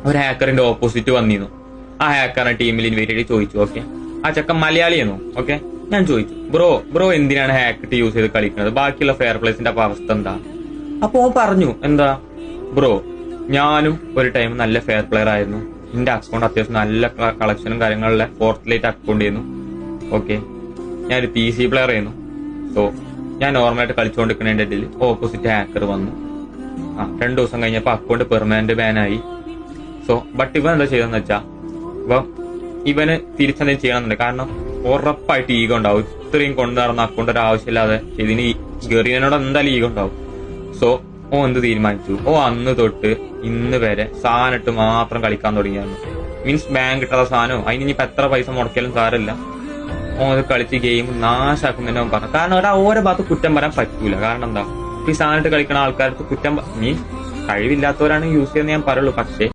ഒരു ഹാക്കറിന്റെ ഓപ്പോസിറ്റ് വന്നിരുന്നു. ആ ഹാക്കറിന്റെ ടീമിൽ ഇൻവൈറ്റ് ആയിട്ട് ചോദിച്ചു. ഓക്കെ, ആ ചെക്കൻ മലയാളിയായിരുന്നു. ഓക്കെ, ഞാൻ ചോദിച്ചു, ബ്രോ എന്തിനാണ് ഹാക്കിട്ട് യൂസ് ചെയ്ത് കളിക്കുന്നത്, ബാക്കിയുള്ള ഫെയർ പ്ലേസിന്റെ അപ്പൊ അവസ്ഥ എന്താ? അപ്പൊ ഓൻ പറഞ്ഞു, എന്താ ബ്രോ, ഞാനും ഒരു ടൈം നല്ല ഫെയർ പ്ലെയർ ആയിരുന്നു. എന്റെ അക്കൗണ്ട് അത്യാവശ്യം നല്ല കളക്ഷനും കാര്യങ്ങളിലെ ഫോർത്ത് അക്കൗണ്ട് ചെയ്യുന്നു. ഓക്കെ, ഞാനൊരു PC പ്ലെയർ ആയിരുന്നു. സോ ഞാൻ നോർമലായിട്ട് കളിച്ചുകൊണ്ടിരിക്കുന്നതിന്റെ ഇടയിൽ ഓപ്പോസിറ്റ് ഹാക്കർ വന്നു. 2 ദിവസം കഴിഞ്ഞപ്പോ അക്കൗണ്ട് പെർമനന്റ് ബാനായി. സോ ബട്ട് ഇവൻ എന്താ ചെയ്തെന്ന് വെച്ചാ, ഇവന് തിരിച്ചെന്തെങ്കിലും ചെയ്യണമെന്നുണ്ട്. കാരണം ഉറപ്പായിട്ട് ഈഗോ ഉണ്ടാവും. ഇത്രയും കൊണ്ടു നടന്ന അക്കൗണ്ട് ഒരു ആവശ്യമില്ലാതെ ഇതിന് ഗെറിയനോട് എന്തായാലും ഈഗോ ഉണ്ടാവും. സോ എന്ത് തീരുമാനിച്ചു, അന്ന് തൊട്ട് ഇന്ന് വരെ സാധനമിട്ട് മാത്രം കളിക്കാൻ തുടങ്ങിയാണ്. മീൻസ് ബാങ്ക് കിട്ടാത്ത സാധനവും അതിനിപ്പോ എത്ര പൈസ മുടക്കിയാലും സാരമില്ല, അത് കളിച്ച് ഗെയിം നാശാക്കുന്നതിന് അവൻ പറഞ്ഞു. കാരണം ഓരോ ഭാഗത്ത് കുറ്റം പറയാൻ പറ്റൂല. കാരണം എന്താ, ഈ സാധനമായിട്ട് കളിക്കുന്ന ആൾക്കാർക്ക് കുറ്റം മീൻസ് കഴിവില്ലാത്തവരാണ് യൂസ് ചെയ്യുന്നത് ഞാൻ പറയുള്ളൂ. പക്ഷേ